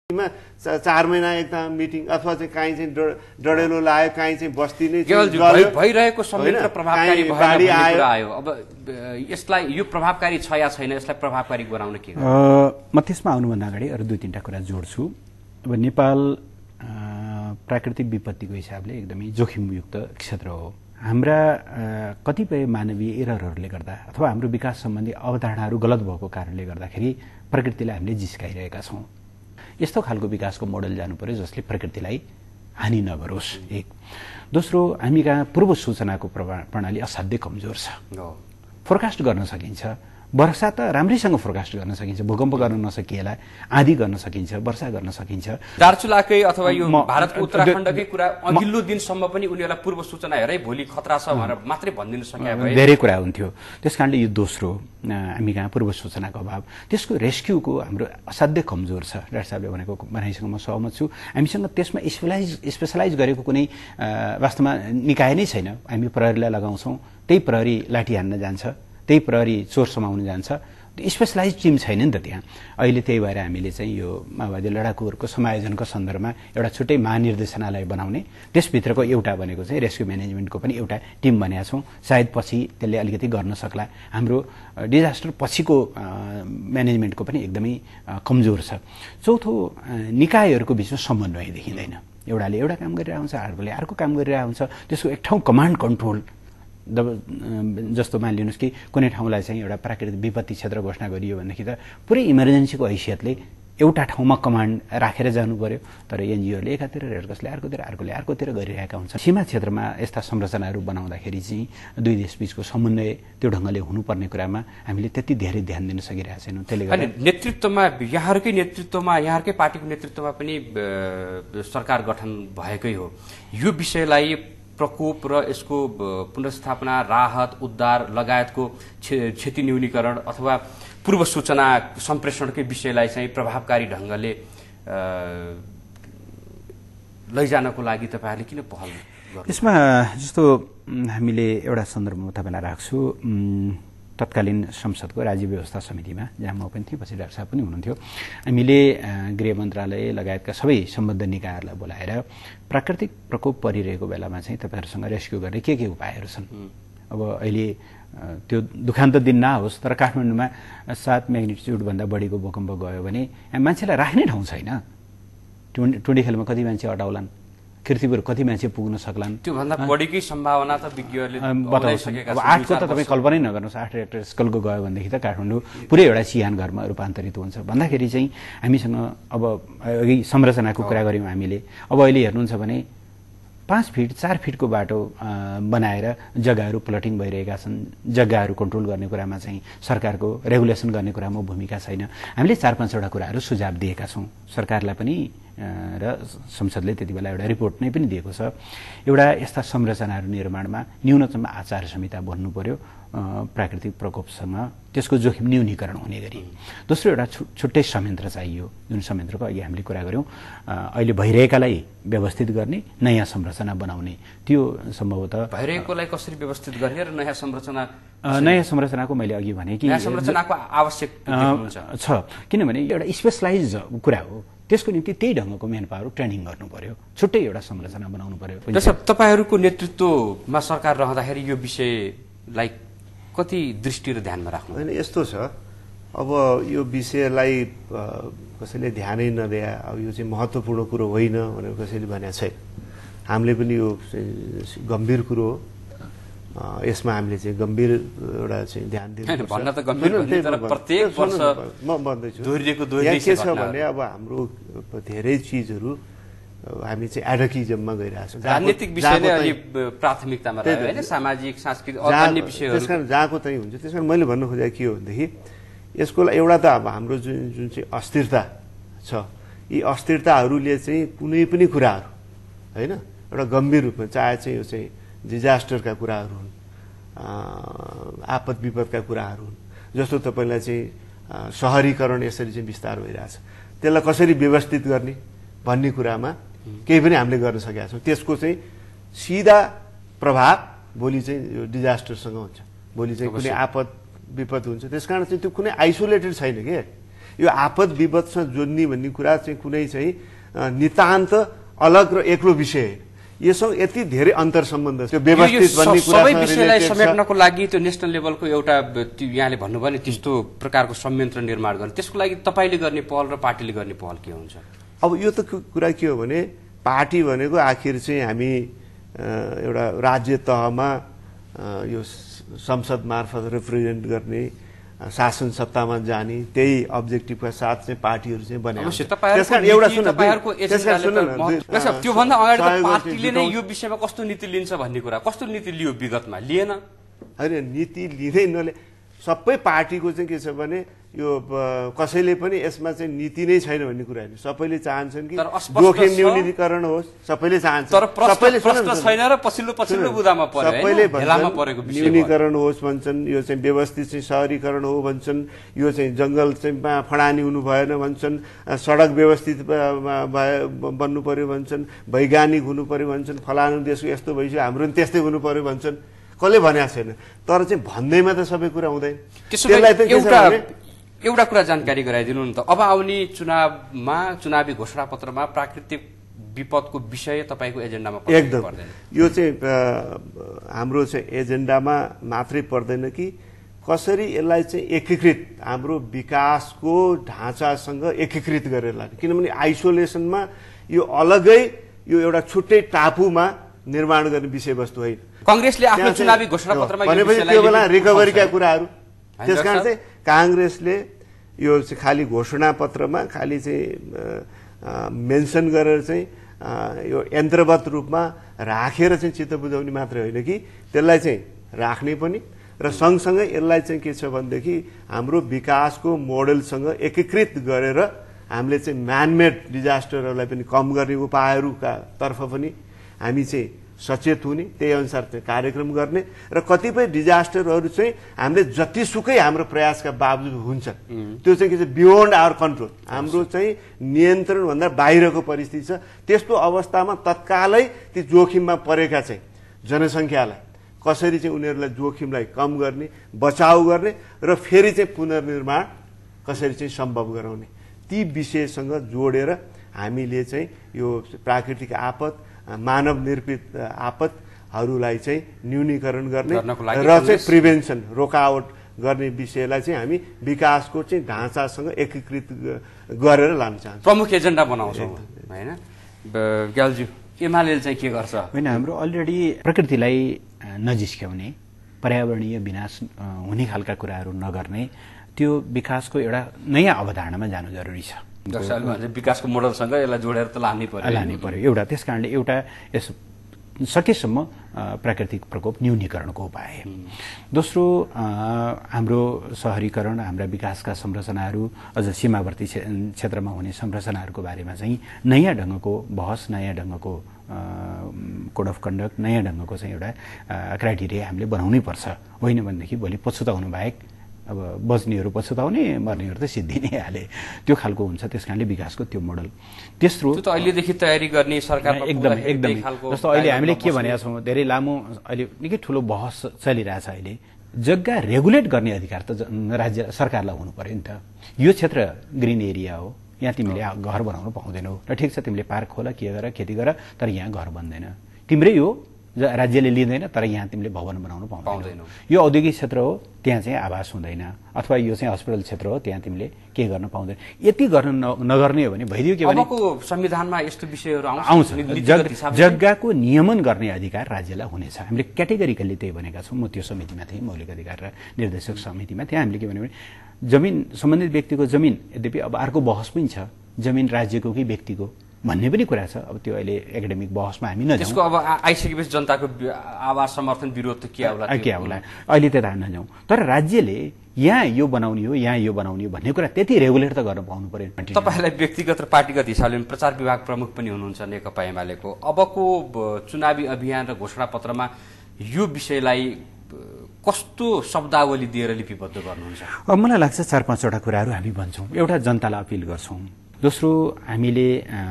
4 महिना एकता मिटिङ अथवा चाहिँ काहीँ चाहिँ डडेलो लाग्यो, काहीँ चाहिँ बस्ती नै भइरहेको संयन्त्र प्रभावकारी भएन भन्ने कुरा आयो। अब यसलाई यो प्रभावकारी छ या छैन, यसलाई प्रभावकारी बनाउन के म त्यसमा आउनुभन्दा अगाडि अरू 2-3टा कुरा जोड्छु। अब नेपाल प्राकृतिक विपत्तिको हिसाबले एकदमै जोखिमयुक्त क्षेत्र हो। हाम्रा कतिपय मानवीय एररहरूले गर्दा अथवा हाम्रो विकास सम्बन्धी अवधारणाहरू गलत भएको कारणले गर्दाखेरि प्रकृतिलाई हामीले जिस्काइरहेका छौँ। यस्तो खालको विकासको मोडल जानु पर्यो जसले प्रकृतिलाई हानि नगरोस्। एक। दोस्रो, हामी कहाँ पूर्व सूचनाको प्रणाली असाध्यै कमजोर छ। फोरकास्ट गर्न सकिन्छ, वर्षा त राम्रैसँग फोरकास्ट गर्न सकिन्छ, भूकम्प गर्न नसकिएला आँधी गर्न सकिन्छ, वर्षा गर्न सकिन्छ। दार्चुलाकै अथवा यो भारतको उत्तराखण्डकै कुरा अघिल्लो दिनसम्म पनि उनीहरूलाई पूर्व सूचना हेरै भोलि खतरा छ भनेर मात्रै भनिदिन सके भए धेरै कुरा हुन्थ्यो। त्यसकारणले यो दोस्रो, हामी कहाँ पूर्व सूचनाको अभाव, त्यसको रेस्क्युको हाम्रो असाध्यै कमजोर छ। डाक्टर साहबले भनेको भनाइसँग म सहमत छु। हामीसँग त्यसमा स्पेसलाइज गरेको कुनै वास्तवमा निकाय नै छैन। हामी प्रहरीलाई लगाउँछौँ, त्यही प्रहरी लाठी हान्न जान्छ, त्यही प्रहरी चोर समाउन जान्छ। स्पेसलाइज टिम छैन नि त त्यहाँ। अहिले त्यही भएर हामीले चाहिँ यो माओवादी लडाकुहरूको समायोजनको सन्दर्भमा एउटा छुट्टै महानिर्देशनालय बनाउने, त्यसभित्रको एउटा भनेको चाहिँ रेस्क्यु म्यानेजमेन्टको पनि एउटा टिम बनाएका छौँ। सायद पछि त्यसले अलिकति गर्न सक्ला। हाम्रो डिजास्टर पछिको म्यानेजमेन्टको पनि एकदमै कमजोर छ। चौथो, निकायहरूको बिचमा समन्वय देखिँदैन। एउटाले एउटा काम गरिरहेको हुन्छ, अर्कोले अर्को काम गरिरहेको हुन्छ। त्यसको एक ठाउँ कमान्ड कन्ट्रोल जस्तो मानिलिनुहोस् कि कुनै ठाउँलाई चाहिँ एउटा प्राकृतिक विपत्ति क्षेत्र घोषणा गरियो भनेदेखि त पुरै इमर्जेन्सीको हैसियतले एउटा ठाउँमा कमान्ड राखेर जानु पर्यो। तर एनजिओले एकातिर, रेड क्रसले अर्कोतिर, अर्कोले अर्कोतिर गरिरहेका हुन्छन्। सीमा क्षेत्रमा यस्ता संरचनाहरू बनाउँदाखेरि चाहिँ दुई देशबीचको समन्वय त्यो ढङ्गले हुनुपर्ने कुरामा हामीले त्यति धेरै ध्यान दिन सकिरहेका छैनौँ। त्यसले गर्दा नेतृत्वमा यहाँहरूकै पार्टीको नेतृत्वमा पनि सरकार गठन भएकै हो। यो विषयलाई प्रकोप र यसको पुनर्स्थापना, राहत, उद्धार लगायतको क्षति न्यूनीकरण अथवा पूर्व सूचना सम्प्रेषणकै विषयलाई चाहिँ प्रभावकारी ढङ्गले लैजानको लागि तपाईँहरूले किन पहल गर्नु? यसमा जस्तो हामीले एउटा सन्दर्भमा तपाईँलाई राख्छु। तत्कालीन संसदको राज्य व्यवस्था समितिमा, जहाँ म पनि थिएँ, पछि डाक्टर साहब पनि हुनुहुन्थ्यो, हामीले गृह मन्त्रालय लगायतका सबै सम्बद्ध निकायहरूलाई बोलाएर प्राकृतिक प्रकोप परिरहेको बेलामा चाहिँ तपाईँहरूसँग रेस्क्यु गर्ने के उपायहरू छन्। अब अहिले त्यो दुखान्त दिन नहोस्, तर काठमाडौँमा 7 म्याग्निट्युडभन्दा बढीको भूकम्प गयो भने मान्छेलाई राख्ने ठाउँ छैन। टुँडीखेलमा कति मान्छे अटाउलान्, कीर्तिपुर कति मान्छे पुग्न सक्लान्। त्योभन्दा बढीकै सम्भावना त विज्ञहरूले बताउँछन्। अब 8को त तपाईँ कल्पनै नगर्नुहोस्, 8 रेक्टर स्केलको गयो भनेदेखि त काठमाडौँ पुरै एउटा चिहान घरमा रूपान्तरित हुन्छ। भन्दाखेरि चाहिँ हामीसँग अब अघि संरचनाको कुरा गऱ्यौँ हामीले। अब अहिले हेर्नुहुन्छ भने 5 फिट 4 फिटको बाटो बनाएर जग्गाहरू प्लटिङ भइरहेका छन्। जग्गाहरू कन्ट्रोल गर्ने कुरामा चाहिँ सरकारको रेगुलेसन गर्ने कुरामा भूमिका छैन। हामीले 4-5वटा कुराहरू सुझाव दिएका छौँ सरकारलाई पनि, र संसदले त्यति बेला एउटा रिपोर्ट नै पनि दिएको छ। एउटा यस्ता संरचनाहरू निर्माणमा न्यूनतम आचार संहिता बन्नु पर्यो प्राकृतिक प्रकोपसँग, त्यसको जोखिम न्यूनीकरण हुने गरी। दोस्रो, एउटा छुट्टै संयन्त्र चाहियो, जुन संयन्त्रको अघि हामीले कुरा गऱ्यौँ। अहिले भइरहेकालाई व्यवस्थित गर्ने, नयाँ संरचना बनाउने। त्यो सम्भवतः भइरहेकोलाई कसरी व्यवस्थित गर्ने र नयाँ संरचनाको मैले अघि भने कि नयाँ संरचनाको आवश्यक छ, किनभने एउटा स्पेसलाइज कुरा हो। त्यसको निम्ति त्यही ढङ्गको म्यान पावर ट्रेनिङ गर्नु पर्यो, छुट्टै एउटा संरचना बनाउनु पर्यो। तपाईँहरूको नेतृत्वमा सरकार रहँदाखेरि यो विषयलाई कति दृष्टि र ध्यानमा राख्नु? होइन, यस्तो छ, अब यो विषयलाई कसैले ध्यानै नदिए, अब यो चाहिँ महत्त्वपूर्ण कुरो होइन भनेर कसैले भनेको छैन। हामीले पनि यो गम्भीर कुरो हो, यसमा हामीले चाहिँ गम्भीर एउटा चाहिँ ध्यान दिनुपर्छ। भन्न त गम्भीर होइन, तर प्रत्येक वर्ष म भन्दैछु दोहोरिएको के छ भने अब हाम्रो धेरै चिजहरू हामी चाहिँ एडकिजममा गइरहेको छौँ। राजनीतिक विषय नै अलि प्राथमिकतामा रह्यो होइन, सामाजिक सांस्कृतिक अन्य विषयहरू। त्यसकारण जहाँको चाहिँ हुन्छ। त्यसकारण मैले भन्नु खोजेको के हो भनेदेखि यसको एउटा त अब हाम्रो जुन चाहिँ अस्थिरता छ, यी अस्थिरताहरूले चाहिँ कुनै पनि कुराहरू होइन एउटा गम्भीर रूपमा, चाहे चाहिँ यो चाहिँ डिजास्टरका कुराहरू हुन्, आपद विपदका कुराहरू हुन्, जस्तो तपाईँलाई चाहिँ सहरीकरण यसरी चाहिँ विस्तार भइरहेछ, त्यसलाई कसरी व्यवस्थित गर्ने भन्ने कुरामा केही पनि हामीले गर्न सकेका छौँ। त्यसको चाहिँ सिधा प्रभाव भोलि चाहिँ यो डिजास्टरसँग हुन्छ, भोलि चाहिँ कुनै आपद विपद हुन्छ। त्यसकारण चाहिँ त्यो कुनै आइसोलेटेड छैन कि, यो आपद विपदसँग जोड्ने भन्ने कुरा चाहिँ कुनै चाहिँ नितान्त अलग र एक्लो विषय होइन। यससँग यति धेरै अन्तर सम्बन्ध छ। त्यो व्यवस्थित भन्ने कुरा सबै विषयलाई समेट्नको लागि त्यो नेसनल लेभलको एउटा यहाँले भन्नुभयो नि त्यस्तो प्रकारको संयन्त्र निर्माण गर्ने, त्यसको लागि तपाईले गर्ने पहल र पार्टीले गर्ने पहल के हुन्छ? अब यो त कुरा के हो भने पार्टी भनेको आखिर चाहिँ हामी एउटा राज्य तहमा यो संसद मार्फत रिप्रेजेन्ट गर्ने, शासन सत्तामा जाने, त्यही अब्जेक्टिभका साथ चाहिँ पार्टीहरू चाहिँ बनेको छ। त्यसकारण एउटा त्योभन्दा अगाडि त पार्टीले नै यो विषयमा कस्तो नीति लिन्छ भन्ने कुरा, कस्तो नीति लियो विगतमा? लिएन होइन, नीति लिँदै नले। सबै पार्टीको चाहिँ के छ भने यो कसैले पनि यसमा चाहिँ नीति नै छैन भन्ने कुरा होइन। सबैले चाहन्छन् कि जोखिम न्यूनीकरण होस्, सबैले चाहन्छ। तर सबैले छैन र पछिल्लो बुदामा पर्यो, सबैले न्यूनीकरण होस् भन्छन्, यो चाहिँ व्यवस्थित चाहिँ शहरीकरण हो भन्छन्, यो चाहिँ जंगल चाहिँ फडानी हुनु भएन भन्छन्, सडक व्यवस्थित बन्नु पर्यो भन्छन्, वैज्ञानिक हुनु पर्यो भन्छन्, फलानु देशको यस्तो भइसक्यो हाम्रो पनि त्यस्तै हुनु पर्यो भन्छन्। कसले भनेको छैन, तर चाहिँ भन्दैमा त सबै कुरा हुँदैन। त्यसलाई त एउटा कुरा जानकारी गराइदिनु नि त। अब आउने चुनावी घोषणापत्रमा प्राकृतिक विपदको विषय तपाईको एजेन्डामा एकदम यो चाहिँ हाम्रो चाहिँ एजेन्डामा मात्रै पर्दैन कि कसरी यसलाई चाहिँ एकीकृत हाम्रो विकासको ढाँचासँग एकीकृत गरेर लाने। किनभने आइसोलेसनमा यो अलगै यो एउटा छुट्टै टापुमा निर्माण गर्ने विषयवस्तु होइन। कांग्रेसले आफ्नो चुनावी घोषणापत्रमा भनेपछि त्यो बेला रिकभरीका कुराहरू, त्यसकारण चाहिँ कांग्रेसले यो चाहिँ खालि घोषणापत्रमा खालि चाहिँ मेन्सन गरेर चाहिँ यो यन्त्रवत रूपमा राखेर चाहिँ चित्त बुझाउने मात्रै होइन कि त्यसलाई चाहिँ राख्ने पनि र सँगसँगै यसलाई चाहिँ के छ भनेदेखि हाम्रो विकासको मोडलसँग एकीकृत गरेर हामीले चाहिँ म्यानमेड डिजास्टरहरूलाई पनि कम गर्ने उपायहरूका तर्फ पनि हामी चाहिँ सचेत हुने, त्यही अनुसार चाहिँ कार्यक्रम गर्ने र कतिपय डिजास्टरहरू चाहिँ हामीले जतिसुकै हाम्रो प्रयासका बावजुद हुन्छ त्यो चाहिँ के छ बियोन्ड आवर कन्ट्रोल, हाम्रो चाहिँ नियन्त्रणभन्दा बाहिरको परिस्थिति छ। त्यस्तो अवस्थामा तत्कालै ती जोखिममा परेका चाहिँ जनसङ्ख्यालाई कसरी चाहिँ उनीहरूलाई जोखिमलाई कम गर्ने, बचाउ गर्ने र फेरि चाहिँ पुनर्निर्माण कसरी चाहिँ सम्भव गराउने, ती विषयसँग जोडेर हामीले चाहिँ यो प्राकृतिक आपद, मानव निर्मित आपतहरूलाई चाहिँ न्यूनीकरण गर्ने र चाहिँ प्रिभेन्सन रोकावट गर्ने विषयलाई चाहिँ हामी विकासको चाहिँ ढाँचासँग एकीकृत गरेर लान चाहन्छौँ, प्रमुख एजेन्डा बनाउँछौँ हैन। ग्यालज्यू एमाले चाहिँ के गर्छ? होइन, हाम्रो अलरेडी प्रकृतिलाई नजिस्क्याउने, पर्यावरणीय विनाश हुने खालका कुराहरू नगर्ने, त्यो विकासको एउटा नयाँ अवधारणामा जानु जरुरी छ। विकासको मोडलसँग यसलाई जोडेर त लानै पर्यो एउटा। त्यस कारणले एउटा यस सकेसम्म प्राकृतिक प्रकोप न्यूनीकरणको उपाय। दोस्रो, हाम्रो शहरीकरण, हाम्रा विकासका संरचनाहरू, अझ सीमावर्ती क्षेत्रमा हुने संरचनाहरूको बारेमा चाहिँ नयाँ ढङ्गको बहस, नयाँ ढङ्गको कोड अफ कन्डक्ट, नयाँ ढङ्गको चाहिँ एउटा क्राइटेरिया हामीले बनाउनै पर्छ। होइन भनेदेखि भोलि पछुताउनु बाहेक अब बच्नेहरू पछुताउने, मर्नेहरू त सिद्धि नै हाले, त्यो खालको हुन्छ। त्यस कारणले विकासको त्यो मोडल। तेस्रो, त्यो त अहिलेदेखि तयारी गर्ने सरकारमा एकदमै जस्तो अहिले हामीले के भनेका छौँ, धेरै लामो अहिले निकै ठुलो बहस चलिरहेछ। अहिले जग्गा रेगुलेट गर्ने अधिकार त राज्य सरकारलाई हुनु पर्यो नि त। यो क्षेत्र ग्रिन एरिया हो, यहाँ तिमीले घर बनाउनु पाउँदैनौ र ठिक छ तिमीले पार्क खोला, के गर, खेती गर, तर यहाँ घर बन्दैन, तिम्रै हो, राज्यले लिँदैन, तर यहाँ तिमीले भवन बनाउनु पाउँदैनौ। यो औद्योगिक क्षेत्र हो, त्यहाँ चाहिँ आवास हुँदैन, अथवा यो चाहिँ हस्पिटल क्षेत्र हो, त्यहाँ तिमीले के गर्न पाउँदैन। यति गर्न नगर्ने हो भने भइदियो के भने अबको संविधानमा यस्तो विषयहरू आउँछ। जग्गाको नियमन गर्ने अधिकार राज्यलाई हुनेछ। हामीले क्याटेगोरिकली त्यही भनेका छौँ। म त्यो समितिमा थिएँ, मौलिक अधिकार र निर्देशक समितिमा, त्यहाँ हामीले के भन्यो भने जमिन सम्बन्धित व्यक्तिको जमिन, यद्यपि अब अर्को बहस पनि छ, जमिन राज्यको कि व्यक्तिको भन्ने पनि कुरा छ। अब त्यो अहिले एकाडेमिक बहसमा हामी नजाउँ। त्यसको अब आइसकेपछि जनताको आवाज समर्थन विरोध त के आउला अहिले त्यता नजाउँ। तर राज्यले यहाँ यो बनाउने हो, यहाँ यो बनाउने हो भन्ने कुरा त्यति रेगुलेट त गर्न पाउनु पर्यो। तपाईँलाई व्यक्तिगत र पार्टीगत हिसाबले प्रचार विभाग प्रमुख पनि हुनुहुन्छ नेकपा एमालेको। अबको चुनावी अभियान र घोषणापत्रमा यो विषयलाई कस्तो शब्दावली दिएर लिपिबद्ध गर्नुहुन्छ? अब मलाई लाग्छ 4-5 वटा कुराहरू हामी भन्छौँ। एउटा, जनतालाई अपिल गर्छौँ दोस्रो हामीले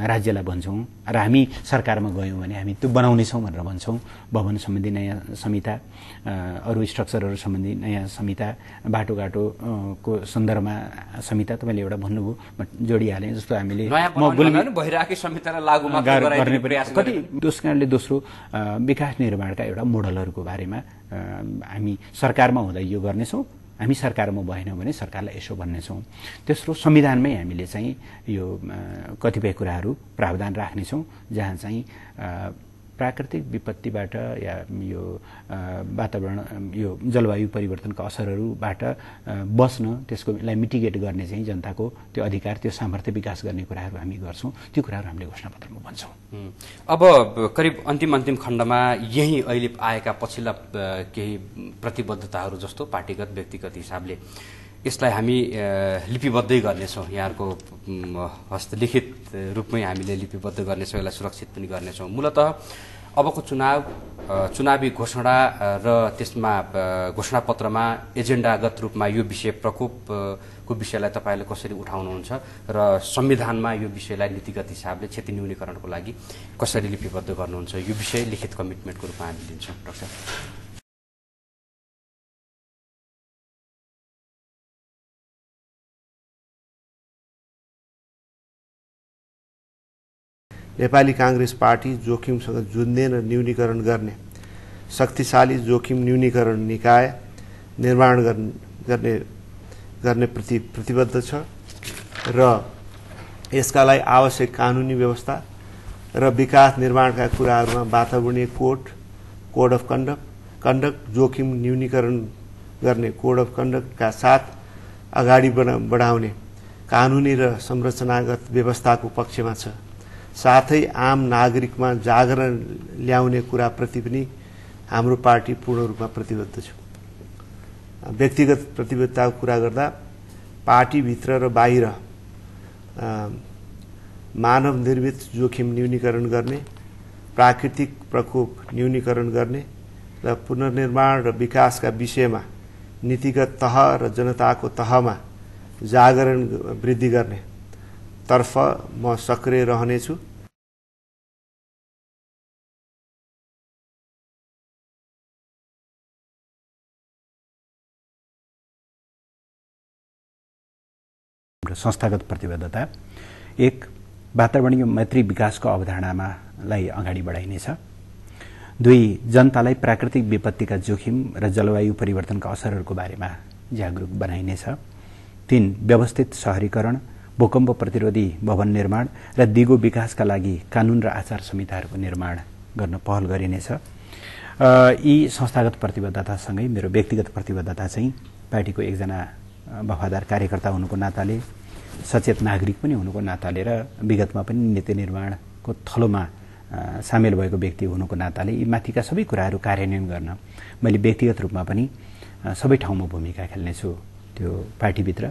राज्यलाई भन्छौँ र हामी सरकारमा गयौँ भने हामी त्यो बनाउनेछौँ भनेर भन्छौँ। भवन सम्बन्धी नयाँ संहिता, अरू स्ट्रक्चरहरू सम्बन्धी नयाँ संहिता, बाटोघाटोको सन्दर्भमा संहिता तपाईँले एउटा भन्नुभयो जोडिहालेँ। जस्तो हामीले भइरहेकै संहितालाई लागू गर्ने प्रयास कति त्यस कारणले दोस्रो विकास निर्माणका एउटा मोडलहरूको बारेमा हामी सरकारमा हुँदा यो गर्नेछौँ, हामी सरकारमा भएन भने सरकारलाई यसो भन्नेछौँ। तेस्रो संविधानमै हामीले चाहिँ यो कतिपय कुराहरू प्रावधान राख्नेछौँ जहाँ चाहिँ प्राकृतिक विपत्तिबाट या यो वातावरण यो जलवायु परिवर्तनका असरहरूबाट बस्न त्यसकोलाई मिटिगेट गर्ने चाहिँ जनताको त्यो अधिकार त्यो सामर्थ्य विकास गर्ने कुराहरू हामी गर्छौँ। त्यो कुराहरू हामीले घोषणापत्रमा भन्छौँ। अब करिब अन्तिम खण्डमा यही अहिले आएका पछिल्ला केही प्रतिबद्धताहरू जस्तो पार्टीगत व्यक्तिगत हिसाबले यसलाई हामी लिपिबद्धै गर्नेछौँ। यहाँहरूको हस्तलिखित रूपमै हामीले लिपिबद्ध गर्नेछौँ, यसलाई सुरक्षित पनि गर्नेछौँ। मूलतः अबको चुनावी घोषणा र त्यसमा घोषणापत्रमा एजेन्डागत रूपमा यो विषय प्रकोपको विषयलाई तपाईँले कसरी उठाउनुहुन्छ र संविधानमा यो विषयलाई नीतिगत हिसाबले क्षति न्यूनीकरणको लागि कसरी लिपिबद्ध गर्नुहुन्छ, यो विषय लिखित कमिटमेन्टको रूपमा हामी लिन्छौँ। डाक्टर नेपाली कांग्रेस पार्टी जोखिमसँग जुझ्ने र न्यूनीकरण गर्ने शक्तिशाली जोखिम न्यूनीकरण निकाय निर्माण गर्ने प्रति प्रतिबद्ध छ र यसका लागि आवश्यक कानुनी व्यवस्था र विकास निर्माणका कुराहरूमा वातावरणीय कोड अफ कन्डक्ट जोखिम न्यूनीकरण गर्ने कोड अफ कन्डक्टका साथ अगाडि बढाउने कानुनी र संरचनागत व्यवस्थाको पक्षमा छ। साथै आम नागरिकमा जागरण ल्याउने कुराप्रति पनि हाम्रो पार्टी पूर्ण रूपमा प्रतिबद्ध छ। व्यक्तिगत प्रतिबद्धताको कुरा गर्दा पार्टीभित्र र बाहिर मानव निर्मित जोखिम न्यूनीकरण गर्ने, प्राकृतिक प्रकोप न्यूनीकरण गर्ने र पुनर्निर्माण र विकासका विषयमा नीतिगत तह र जनताको तहमा जागरण वृद्धि गर्ने तर्फ म सक्रिय रहनेछु। संस्थागत प्रतिबद्धता एक, वातावरणीय मैत्री विकासको अवधारणालाई अगाडि बढाइनेछ। दुई, जनतालाई प्राकृतिक विपत्तिका जोखिम र जलवायु परिवर्तनका असरहरूको बारेमा जागरुक बनाइनेछ। तीन, व्यवस्थित शहरीकरण, भूकम्प प्रतिरोधी भवन निर्माण र दिगो विकासका लागि कानून र आचार संहिताहरूको निर्माण गर्न पहल गरिनेछ। यी संस्थागत प्रतिबद्धतासँगै मेरो व्यक्तिगत प्रतिबद्धता चाहिँ पार्टीको एकजना वफादार कार्यकर्ता हुनुको नाताले, सचेत नागरिक पनि हुनुको नाताले र विगतमा पनि नीति निर्माणको थलोमा सामेल भएको व्यक्ति हुनुको नाताले यी माथिका सबै कुराहरू कार्यान्वयन गर्न मैले व्यक्तिगत रूपमा पनि सबै ठाउँमा भूमिका खेल्नेछु। त्यो पार्टीभित्र,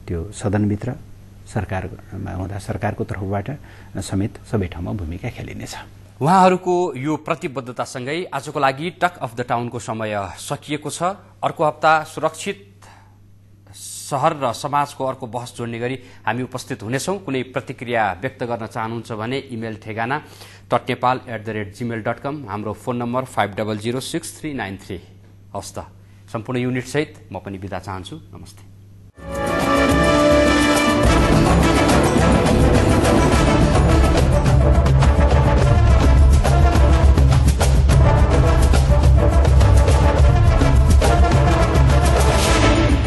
त्यो सदनभित्र, सरकारमा हुँदा सरकारको तर्फबाट समेत सबै ठाउँमा भूमिका खेलिनेछ। उहाँहरूको यो प्रतिबद्धतासँगै आजको लागि टक अफ द टाउनको समय सकिएको छ। अर्को हप्ता सुरक्षित शहर र समाजको अर्को बहस जोड्ने गरी हामी उपस्थित हुनेछौँ। कुनै प्रतिक्रिया व्यक्त गर्न चाहनुहुन्छ भने इमेल ठेगाना totnepal@gmail.com, हाम्रो फोन नम्बर 500639 हवस् त। सम्पूर्ण युनिटसहित म पनि बिदा चाहन्छु। नमस्ते।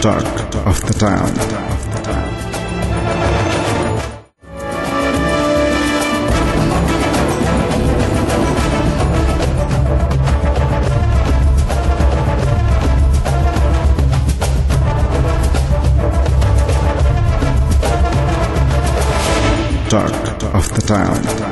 Talk of the Town. Talk of the Town.